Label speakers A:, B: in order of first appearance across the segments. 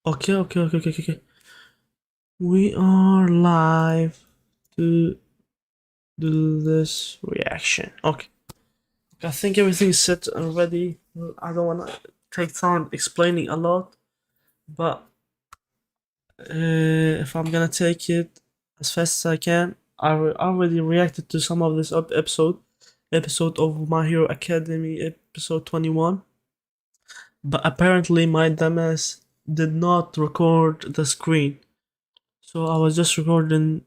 A: Okay. We are live to do this reaction. Okay. I think everything's set and ready. I don't wanna take time explaining a lot, but if I'm gonna take it as fast as I can, already reacted to some of this episode of My Hero Academy, episode 21. But apparently my dumbass did not record the screen. So I was just recording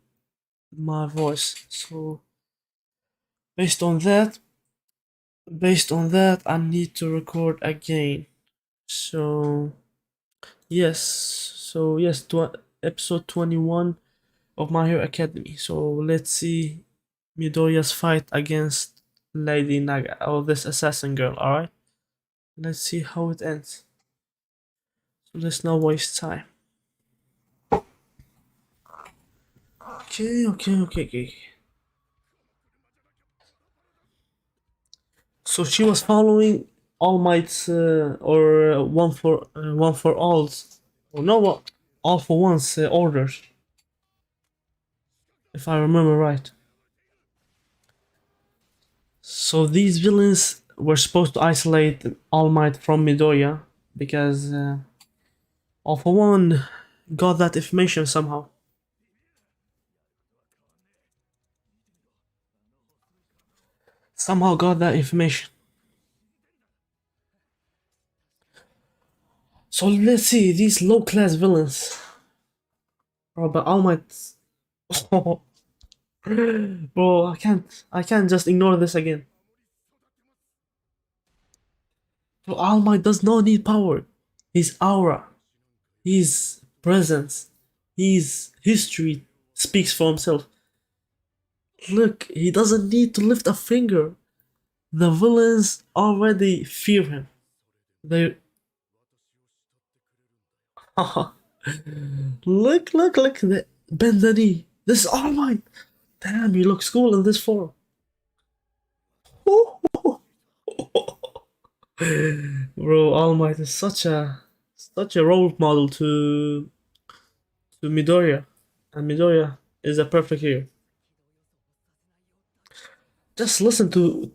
A: my voice. So based on that, I need to record again. So yes, episode 21 of My Hero Academy. So let's see Midoriya's fight against Lady Naga, or this assassin girl. All right, let's see how it ends. So let's not waste time. Okay. So she was following All Might's or one for all's, or no, what, all for one's orders, if I remember right. So these villains were supposed to isolate All Might from Midoriya because All for One got that information somehow. Somehow got that information. So let's see these low class villains. Oh, but All Might. Bro, I can't just ignore this again. So All Might does not need power. His aura, his presence, his history speaks for himself. Look, he doesn't need to lift a finger. The villains already fear him. They look, bend the knee. This is All Might. Damn, he looks cool in this form. Bro, All Might is such a role model to Midoriya, and Midoriya is a perfect hero. Just listen to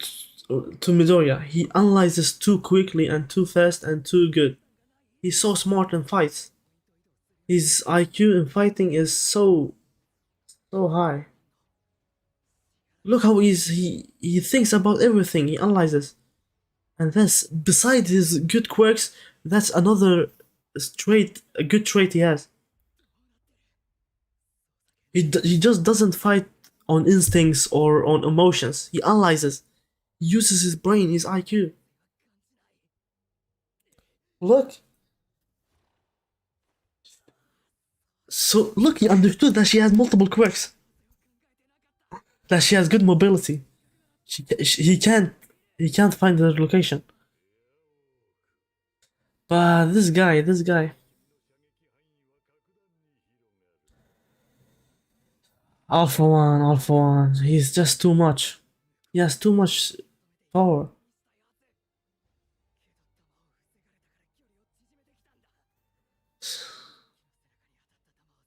A: Midoriya. He analyzes too quickly and too fast and too good. He's so smart in fights. His IQ in fighting is so high. Look how he thinks about everything. He analyzes, and that's beside his good quirks. That's another a good trait he has. He just doesn't fight on instincts or on emotions. He analyzes. He uses his brain, his IQ. Look. So look, he understood that she has multiple quirks. That she has good mobility. He can't find her location. But this guy, Alpha One, he's just too much. He has too much power.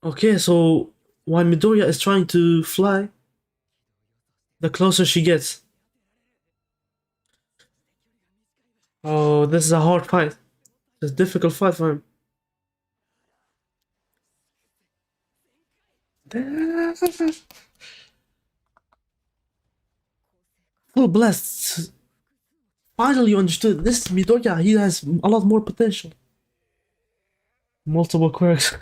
A: Okay, so while Midoriya is trying to fly, the closer she gets. Oh, this is a hard fight. It's a difficult fight for him. Full blasts. Finally, you understood. This Midoriya, he has a lot more potential. Multiple quirks.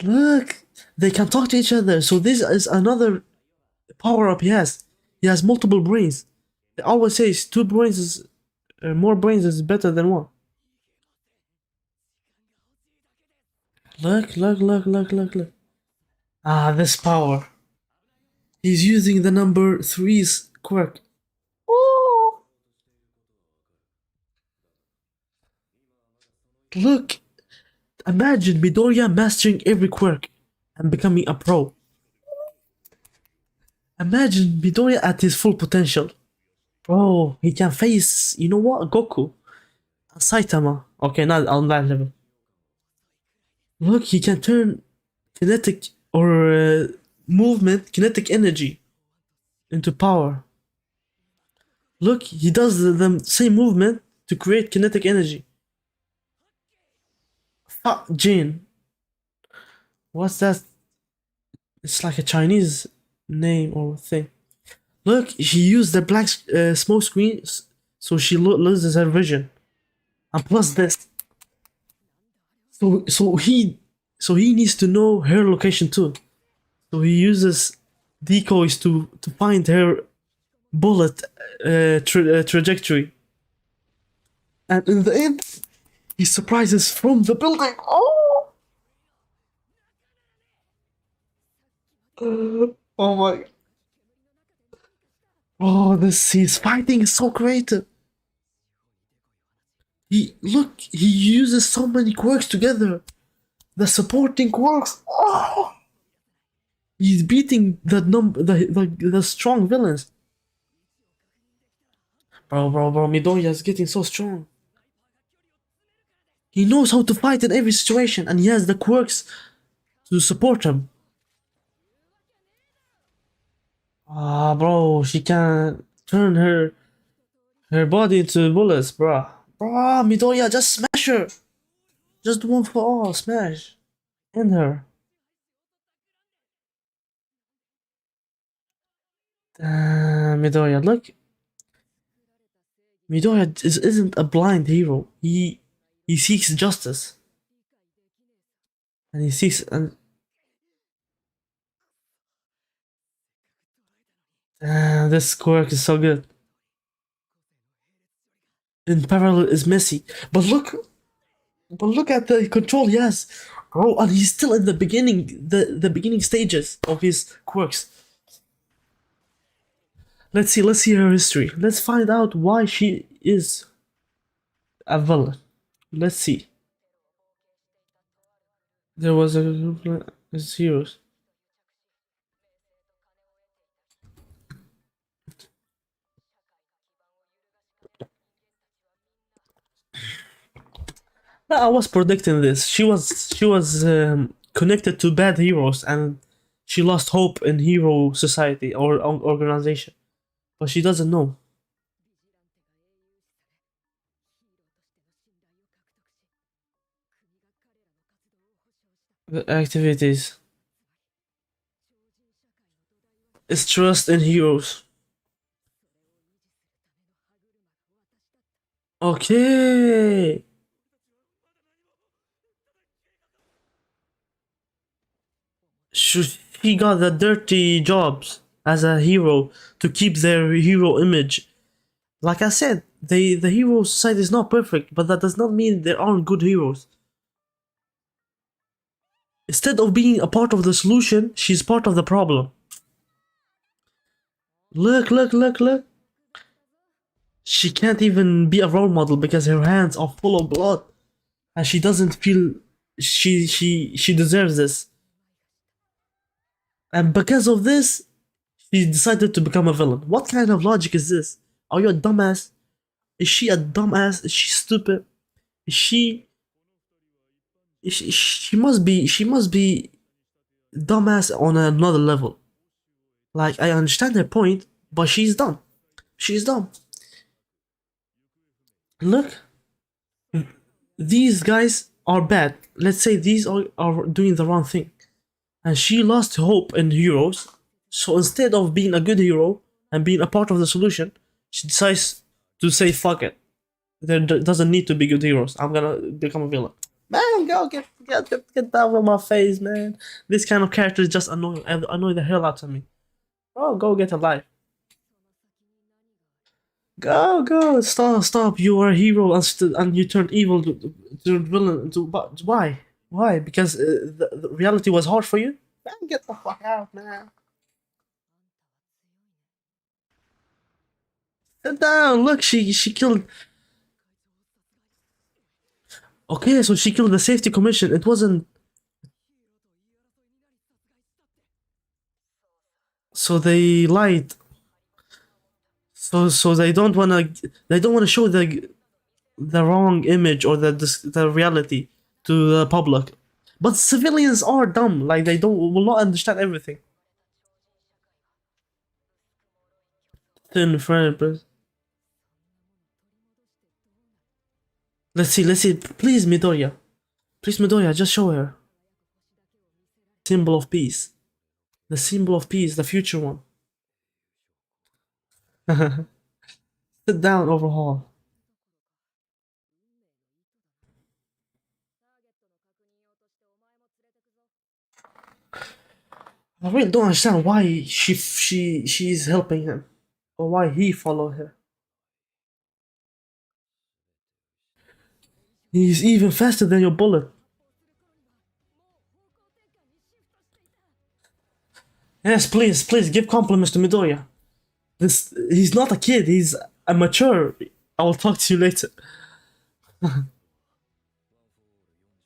A: Look, they can talk to each other. So this is another power up he has. He has multiple brains. They always say two brains is more brains is better than one. Look. Ah, this power. He's using the number three's quirk. Oh. Look, imagine Midoriya mastering every quirk and becoming a pro. Imagine Midoriya at his full potential. Bro, he can face, you know what, Goku and Saitama. Okay, not on that level. Look, he can turn kinetic or movement, kinetic energy into power. Look, he does the same movement to create kinetic energy. Fuck Jin. What's that? It's like a Chinese name or thing. Look, he used the black smoke screen so she loses her vision. And plus this. So so he so he needs to know her location too. So he uses decoys to find her bullet trajectory. And in the end, he surprises from the building. Oh! Oh my. Oh, this his fighting is so creative. He uses so many quirks together. The supporting quirks. Oh, he's beating the strong villains. Bro, Midoriya is getting so strong. He knows how to fight in every situation, and he has the quirks to support him. Ah, bro, she can turn her body into bullets, bro. Bro, Midoriya, just smash her. Just one for all, smash. In her. Midoriya, look. Isn't a blind hero. He seeks justice. And he seeks and this quirk is so good. In parallel is messy. But look at the control he has. Bro, and he's still in the the beginning stages of his quirks. Let's see her history. Let's find out why she is a villain. Let's see. There was a his heroes. I was predicting this. She was connected to bad heroes and she lost hope in hero society or organization, but she doesn't know the activities. It's trust in heroes. Okay. She got the dirty jobs as a hero to keep their hero image. Like I said, the hero society is not perfect, but that does not mean there aren't good heroes. Instead of being a part of the solution, she's part of the problem. Look. She can't even be a role model because her hands are full of blood. And she doesn't feel she deserves this. And because of this, she decided to become a villain. What kind of logic is this? Are you a dumbass? Is she a dumbass? Is she stupid? Is she she must be dumbass on another level. Like I understand her point, but she's dumb. She's dumb. Look, these guys are bad. Let's say these are doing the wrong thing. And she lost hope in heroes. So instead of being a good hero and being a part of the solution, she decides to say fuck it. There doesn't need to be good heroes. I'm gonna become a villain. Man, go get down from my face, man. This kind of character is just annoy the hell out of me. Oh, go get a life. Go, stop. You are a hero and you turned evil to villain. But why? Because the reality was hard for you. Man, get the fuck out, man. Sit down. Look, she killed. Okay, so she killed the safety commission. It wasn't. So they lied. So they don't wanna show the wrong image or the reality to the public. But civilians are dumb. Like they don't will not understand everything. Thin friend, but let's see, let's see. Please, Midoriya. Please, Midoriya, just show her. Symbol of peace. The symbol of peace, the future one. Sit down, overhaul. I really don't understand why she's helping him, or why he followed her. He's even faster than your bullet. Yes, please, please give compliments to Midoriya. This he's not a kid. He's a mature. I will talk to you later.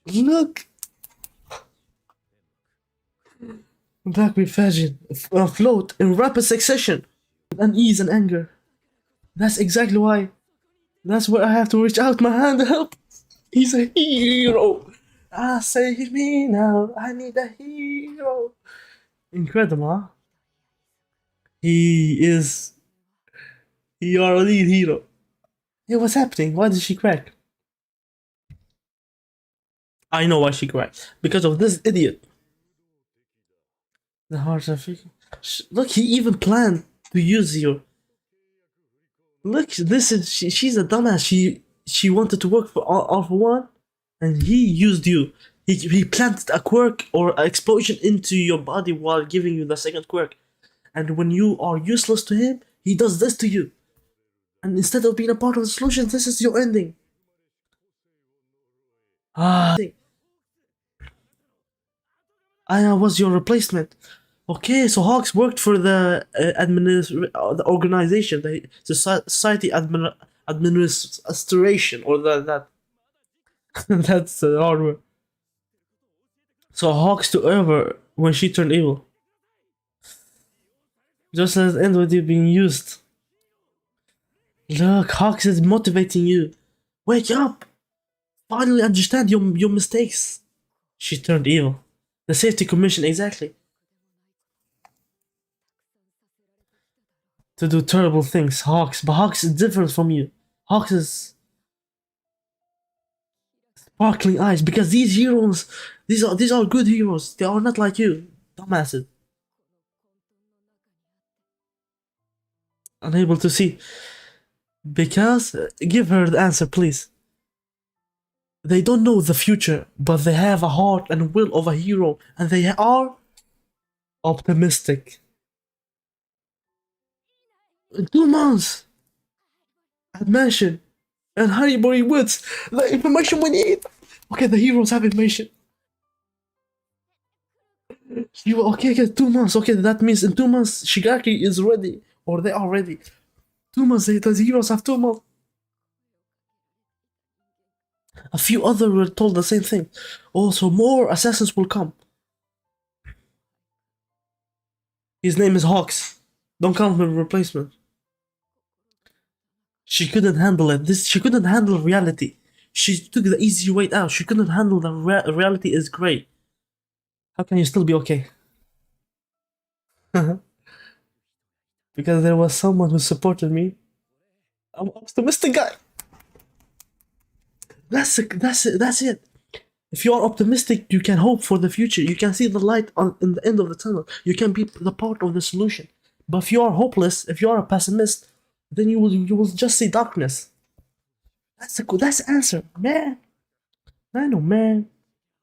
A: Look, back with fashion, float in rapid succession, with unease and anger. That's exactly why. That's where I have to reach out my hand to help. He's a hero. Ah, save me now. I need a hero. Incredible, huh? He is. You are a lead hero. Yeah, what's happening? Why did she crack? I know why she cracked. Because of this idiot. The hearts are freaking. Look, he even planned to use you. Look, this is she's a dumbass. She wanted to work for All for One, and he used you. He planted a quirk or an explosion into your body while giving you the second quirk. And when you are useless to him, he does this to you. And instead of being a part of the solution, this is your ending. Ah, I was your replacement. Okay, so Hawks worked for the the organization, the society administration, or that that's the hard word. So Hawks took over when she turned evil. Just as it ends with you being used. Look, Hawks is motivating you. Wake up! Finally understand your mistakes. She turned evil. The safety commission, exactly. To do terrible things, Hawks. But Hawks is different from you. Hawks is sparkling eyes because these heroes, these are good heroes. They are not like you, dumbasses. Unable to see because give her the answer, please. They don't know the future, but they have a heart and will of a hero, and they are optimistic. In 2 months, at mansion and Haribori Woods, the information we need. Okay, the heroes have information. You okay? Okay, 2 months. Okay, that means in 2 months Shigaki is ready, or they are ready. 2 months later, the heroes have 2 months. A few others were told the same thing. Also, more assassins will come. His name is Hawks. Don't count him replacement. She couldn't handle it. She couldn't handle reality. She took the easy way out. She couldn't handle the reality is great. How can you still be okay? Because there was someone who supported me. I'm an optimistic guy. That's it. If you are optimistic, you can hope for the future. You can see the light in the end of the tunnel. You can be the part of the solution. But if you are hopeless, if you are a pessimist, then you will just see darkness. That's the answer, man. Man, oh man,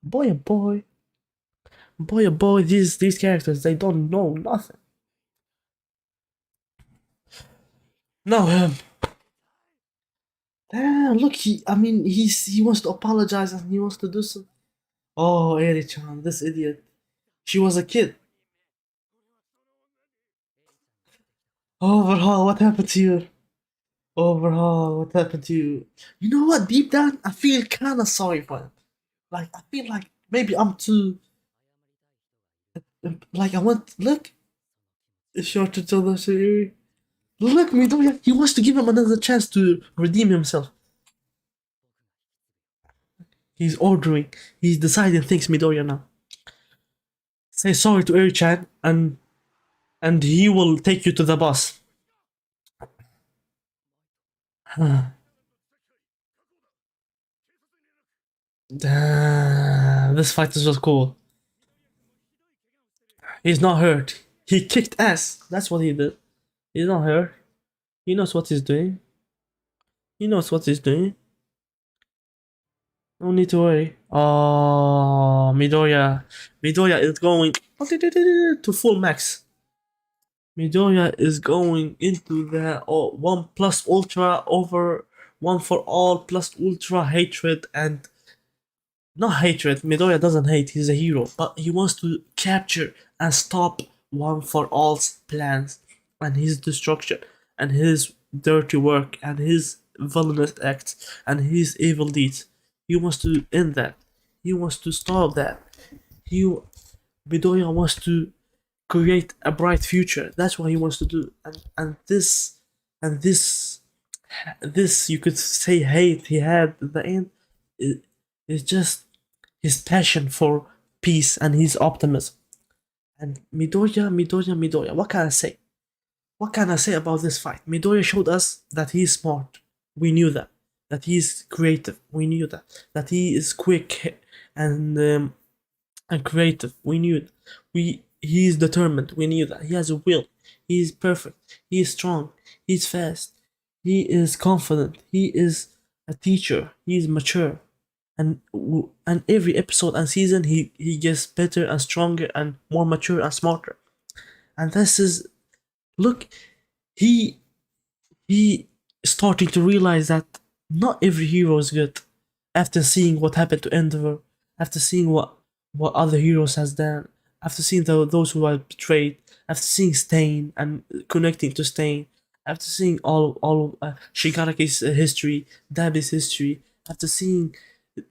A: boy, oh boy, boy, oh boy. These characters, they don't know nothing. No, damn, look, I mean, he wants to apologize and he wants to do some. Oh, Eri-chan, this idiot. She was a kid. Overhaul, what happened to you? Overhaul, what happened to you? You know what? Deep down, I feel kind of sorry for him. Like, I feel like maybe I'm too. Like, I want. Look, it's short to tell the story. Look, Midoriya, he wants to give him another chance to redeem himself. He's ordering, he's deciding things, Midoriya now. Say sorry to Eri-chan, and he will take you to the boss. This fight is just cool. He's not hurt. He kicked ass. That's what he did. He's not hurt. He knows what he's doing. He knows what he's doing. No need to worry. Oh, Midoriya. Midoriya is going to full max. Midoriya is going into the 1 plus ultra over 1 for all plus ultra hatred and not hatred. Midoriya doesn't hate, he's a hero, but he wants to capture and stop One for All's plans and his destruction and his dirty work and his villainous acts and his evil deeds. He wants to end that. He wants to stop that. He Midoriya wants to create a bright future. That's what he wants to do. And this you could say hate he had at the end is just his passion for peace and his optimism. And Midoriya, what can I say? What can I say about this fight? Midoriya showed us that he is smart. We knew that. That he is creative. We knew that. That he is quick and creative. We knew it. He is determined. We knew that. He has a will. He is perfect. He is strong. He is fast. He is confident. He is a teacher. He is mature. And every episode and season he gets better and stronger and more mature and smarter. And this is look, he he starting to realize that not every hero is good. After seeing what happened to Endeavor, after seeing what other heroes has done, after seeing those who are betrayed, after seeing Stain and connecting to Stain, after seeing all Shigaraki's history, Dabi's history, after seeing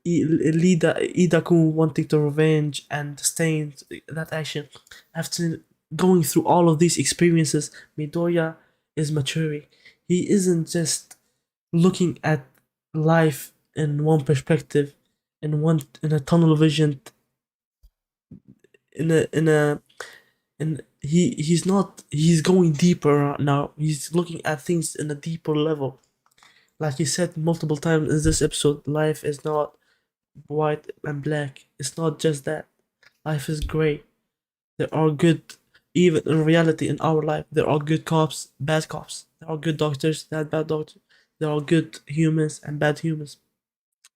A: Ida-kun wanting to revenge and Stain that action, after going through all of these experiences, Midoriya is maturing. He isn't just looking at life in one perspective, in a tunnel vision, in a and he's going deeper now. He's looking at things in a deeper level. Like he said multiple times in this episode, life is not white and black. It's not just that. Life is gray. There are good, even in reality in our life, there are good cops, bad cops. There are good doctors, bad doctors. There are good humans and bad humans.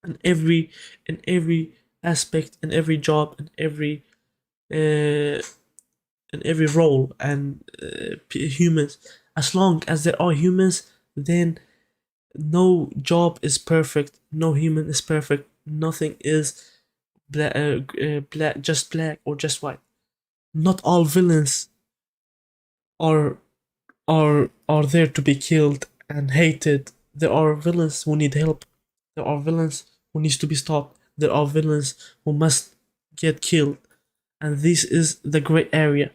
A: And in every aspect, in every job, uh, in every role, and humans. As long as there are humans, then no job is perfect. No human is perfect. Nothing is just black or just white. Not all villains are are there to be killed and hated. There are villains who need help. There are villains who needs to be stopped. There are villains who must get killed. And this is the gray area.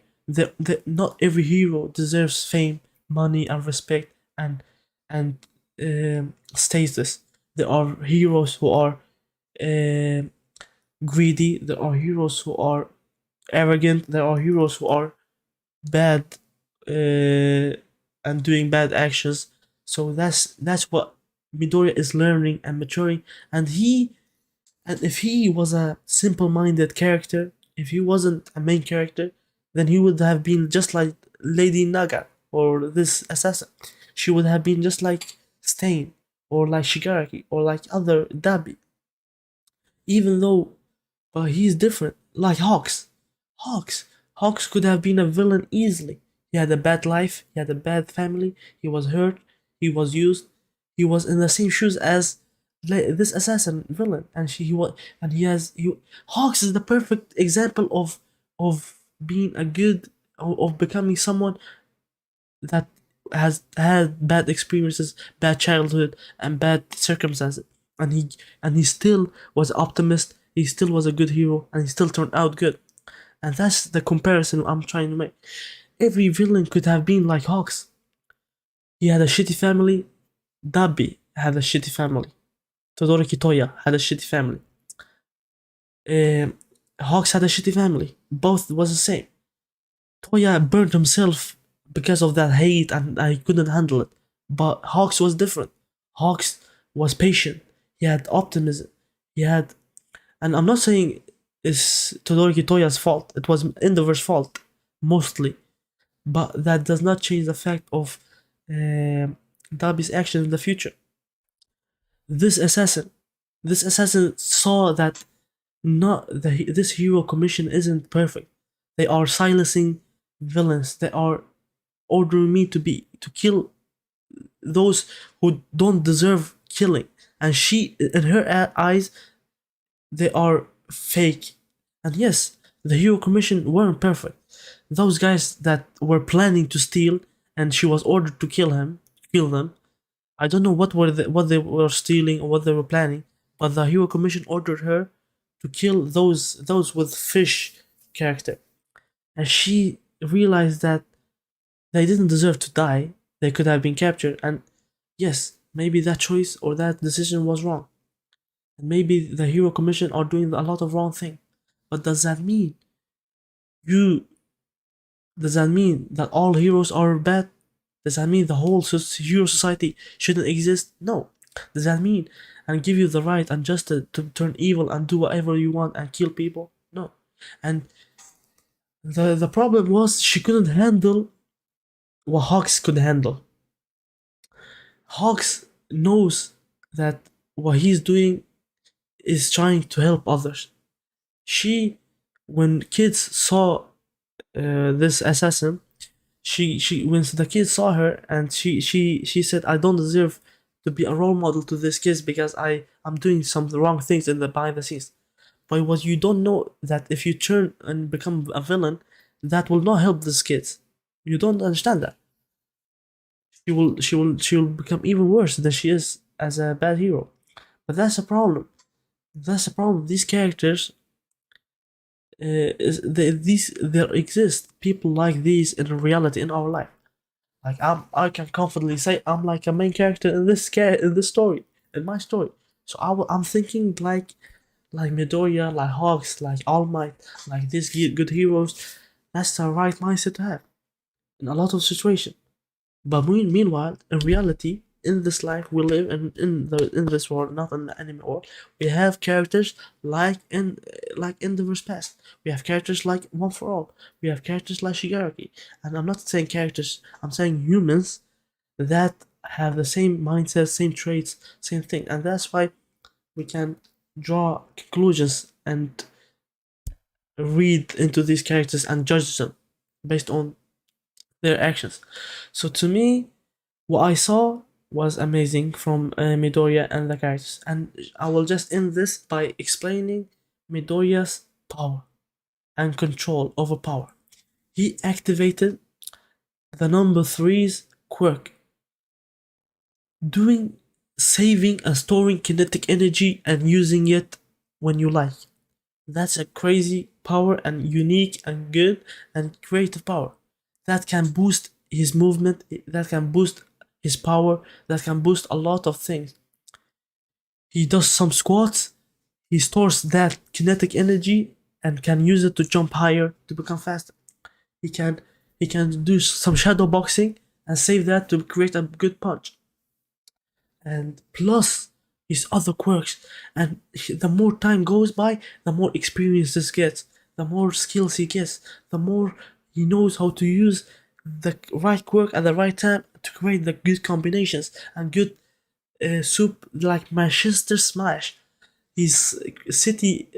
A: Not every hero deserves fame, money, and respect and status. There are heroes who are um greedy. There are heroes who are arrogant. There are heroes who are bad and doing bad actions. So that's what Midoriya is learning and maturing. And if he was a simple-minded character, if he wasn't a main character, then he would have been just like Lady Naga or this assassin. She would have been just like Stain or like Shigaraki or like other Dabi. Even though, but he's different. Like Hawks. Hawks could have been a villain easily. He had a bad life. He had a bad family. He was hurt. He was used. He was in the same shoes as this assassin villain, and he was, and he has he. Hawks is the perfect example of being a good of becoming someone that has had bad experiences, bad childhood, and bad circumstances, and he still was optimist. He still was a good hero, and he still turned out good. And that's the comparison I'm trying to make. Every villain could have been like Hawks. He had a shitty family. Dabi had a shitty family. Todoroki Toya had a shitty family. Um, Hawks had a shitty family. Both was the same. Toya burned himself because of that hate and I couldn't handle it. But Hawks was different. Hawks was patient. He had optimism. He had, and I'm not saying it's Todoroki Toya's fault. It was Endeavor's fault, mostly. But that does not change the fact of Dabi's action in the future. This assassin, this assassin saw that not this hero commission isn't perfect. They are silencing villains. They are ordering me to kill those who don't deserve killing. And she, in her eyes, they are fake. And yes, the hero commission weren't perfect. Those guys that were planning to steal, and she was ordered to kill them. I don't know what they were stealing or what they were planning, but the hero commission ordered her to kill those with fish character, and she realized that they didn't deserve to die. They could have been captured, and yes, maybe that choice or that decision was wrong. And maybe the hero commission are doing a lot of wrong thing. But you does that mean that all heroes are bad? Does that mean the whole hero society shouldn't exist? No. Does that mean and give you the right and justice to turn evil and do whatever you want and kill people? No. And the problem was she couldn't handle what Hawks could handle. Hawks knows that what he's doing is trying to help others. She, when kids saw this assassin, she when the kids saw her and she said, I don't deserve to be a role model to these kids because I'm doing some wrong things in the behind the scenes. But what you don't know that if you turn and become a villain, that will not help these kids. You don't understand that. She will become even worse than she is as a bad hero. But that's a problem. That's a problem. These characters, there exist people like these in reality in our life. Like I can confidently say I'm like a main character in this story, in my story. So I'm thinking like Midoriya, like Hawks, like All Might, like these good heroes. That's the right mindset to have in a lot of situations. But meanwhile, in reality, in this life we live in this world, not in the anime world, we have characters like in the verse past. We have characters like One for All. We have characters like Shigaraki. And I'm not saying characters, I'm saying humans that have the same mindset, same traits, same thing. And that's why we can draw conclusions and read into these characters and judge them based on their actions. So to me, what I saw was amazing from Midoriya and the characters, and I will just end this by explaining Midoriya's power and control over power. He activated the number three's quirk, doing saving and storing kinetic energy and using it when you like. That's a crazy power and unique and good and creative power. That can boost his movement, that can boost his power, that can boost a lot of things. He does some squats, he stores that kinetic energy and can use it to jump higher to become faster. He can he can do some shadow boxing and save that to create a good punch. And plus his other quirks. And the more time goes by, the more experience this gets, the more skills he gets, the more he knows how to use the right quirk at the right time to create the good combinations and good soup like Manchester Smash. His city,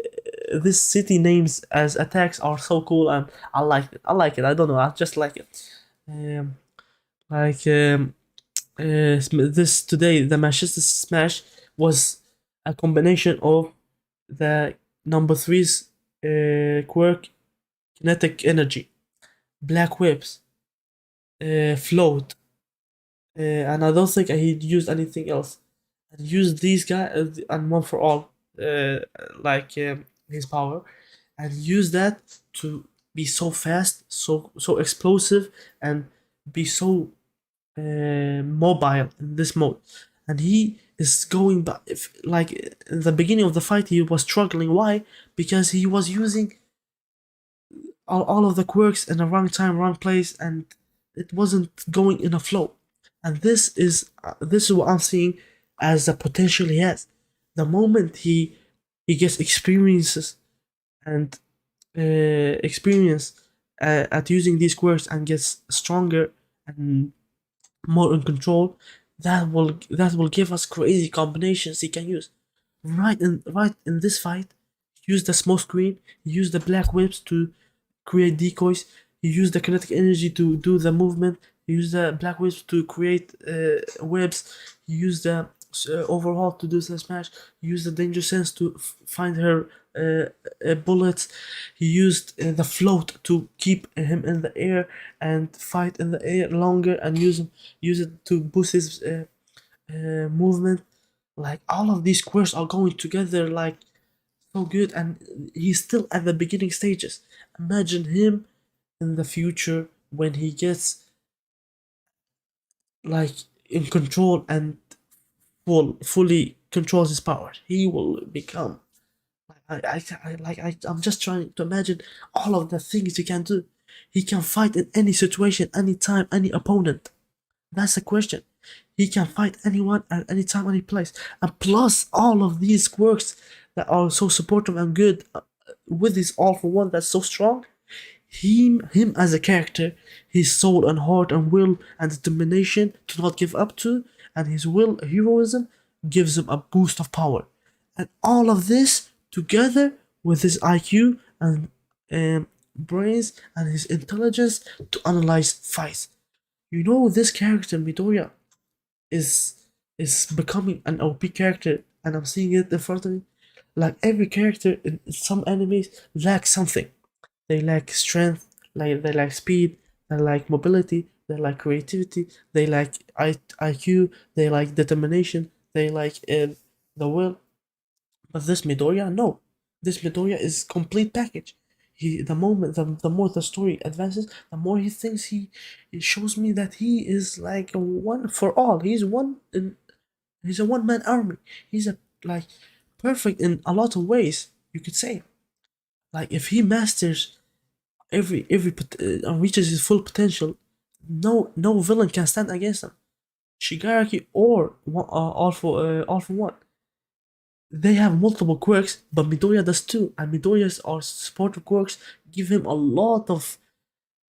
A: this city names as attacks are so cool, and I like it. I like it. I don't know. I just like it. Um, like this today, the Manchester Smash was a combination of the number three's quirk, kinetic energy, black whips, float, and I don't think he used anything else. And used these guys and One for All, uh, like his power, and use that to be so fast, so explosive, and be so mobile in this mode, and he is going back. If like in the beginning of the fight, he was struggling. Why? Because he was using all of the quirks in the wrong time, wrong place, and it wasn't going in a flow. And this is what I'm seeing as the potential he has. The moment he gets experiences and experience at using these quirks and gets stronger and more in control, that will give us crazy combinations he can use. Right in this fight, use the smoke screen, use the black whips to create decoys. You use the kinetic energy to do the movement. You use the black whips to create webs. You use the overhaul to do the smash. You use the danger sense to find her bullets. He used the float to keep him in the air and fight in the air longer, and use it to boost his movement. Like all of these quests are going together like so good, and he's still at the beginning stages. Imagine him in the future when he gets like in control and fully controls his power. He will become I'm just trying to imagine all of the things he can do. He can fight in any situation, any time, any opponent. That's the question. He can fight anyone at any time, any place. And plus all of these quirks that are so supportive and good, with his all for one that's so strong, him as a character, his soul and heart and will and determination to not give up to, and his will heroism gives him a boost of power. And all of this together with his IQ and brains and his intelligence to analyze fights. You know, this character Midoriya is becoming an OP character, and I'm seeing it in front of me. Like every character in some enemies lacks something. They lack strength, like they lack speed, they lack mobility, they lack creativity, they lack IQ, they lack determination, they lack the will. But this Midoriya, no. This Midoriya is complete package. The more the story advances, the more he thinks it shows me that he is like a one for all. He's a one man army. He's a like perfect in a lot of ways, you could say. Like if he masters reaches his full potential, no villain can stand against him. Shigaraki or All for One. They have multiple quirks, but Midoriya does too, and Midoriya's or supportive quirks give him a lot of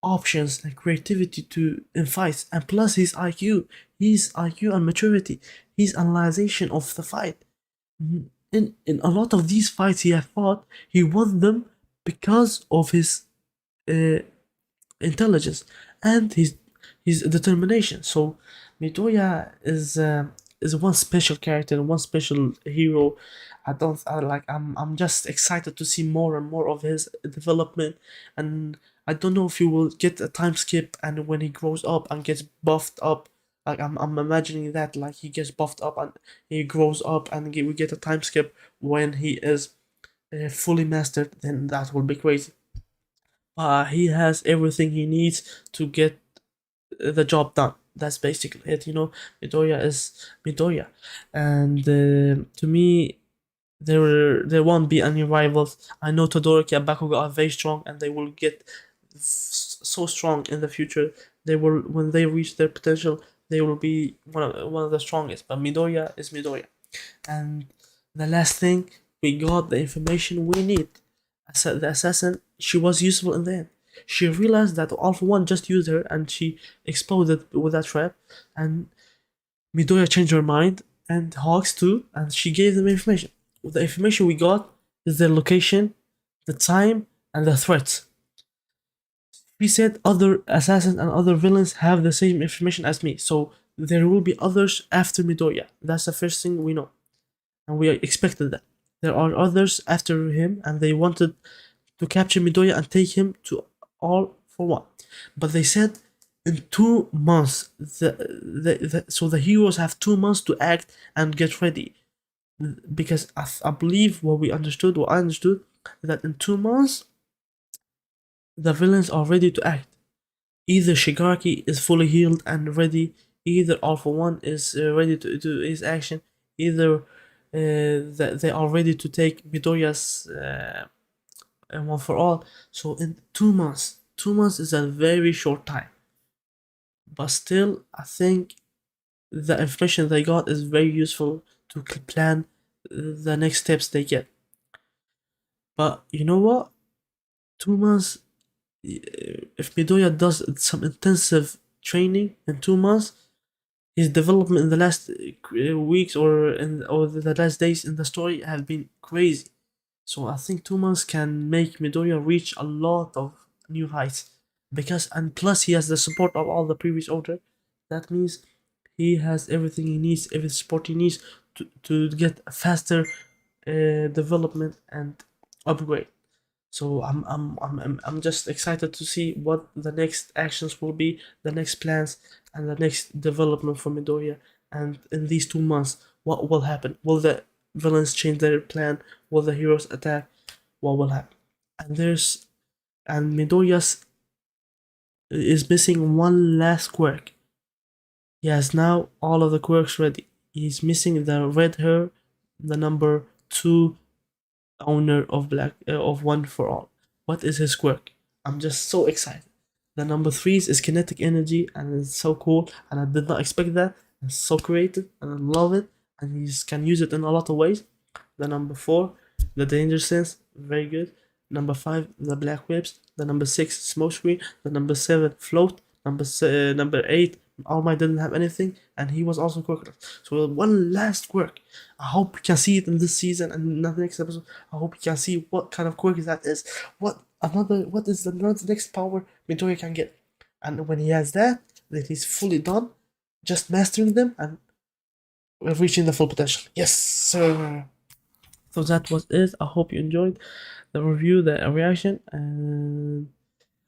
A: options and creativity to in fights, and plus his IQ and maturity, his analyzation of the fight. In a lot of these fights he had fought, he won them because of his uh, intelligence and his determination. So Midoriya is one special character, one special hero. I'm just excited to see more and more of his development, and I don't know if he will get a time skip and when he grows up and gets buffed up. Like I'm imagining that like he gets buffed up and he grows up and we get a time skip when he is fully mastered. Then that will be crazy. He has everything he needs to get the job done. That's basically it. Midoriya is Midoriya, and to me, there won't be any rivals. I know Todoroki and Bakugo are very strong, and they will get so strong in the future. They will when they reach their potential, they will be one of the strongest. But Midoriya is Midoriya, and the last thing, we got the information we need. The assassin, she was useful in the end. She realized that Alpha One just used her and she exploded with that trap, and Midoriya changed her mind, and Hawks too, and she gave them information. The information we got is their location, the time, and the threats. She said other assassins and other villains have the same information as me, so there will be others after Midoriya. That's the first thing we know, and we expected that. There are others after him, and they wanted to capture Midoriya and take him to All for One. But they said in 2 months, so the heroes have 2 months to act and get ready. Because I believe what I understood, that in 2 months, the villains are ready to act. Either Shigaraki is fully healed and ready, Either All For One is ready to do his action, either that they are ready to take Midoriya's One For All. So in 2 months, 2 months is a very short time, but still, I think the information they got is very useful to plan the next steps they get. But you know what? 2 months, if Midoriya does some intensive training in 2 months, his development in the last weeks or the last days in the story have been crazy. So I think 2 months can make Midoriya reach a lot of new heights. Because and plus he has the support of all the previous order. That means he has everything he needs, every support he needs to get a faster development and upgrade. So I'm just excited to see what the next actions will be, the next plans, and the next development for Midoriya. And in these 2 months, what will happen? Will the villains change their plan? Will the heroes attack? What will happen? And Midoriya is missing one last quirk. He has now all of the quirks ready. He's missing the red hair, the number two owner of One For All. What is his quirk? I'm just so excited. The number three is kinetic energy, and it's so cool. And I did not expect that. It's so creative, and I love it. And he can use it in a lot of ways. The number four, the danger sense, very good. Number five, the black whips. The number six, smoke screen. The number seven, float. Number eight, All Might didn't have anything, and he was also quirkless. So one last quirk. I hope we can see it in this season and in the next episode. I hope we can see what kind of quirk that is. What is the next power Midoriya can get? And when he has that, then he's fully done, just mastering them and reaching the full potential. Yes, sir. So that was it. I hope you enjoyed the review, the reaction, and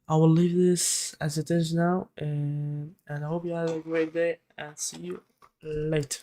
A: I will leave this as it is now. And I hope you have a great day and see you later.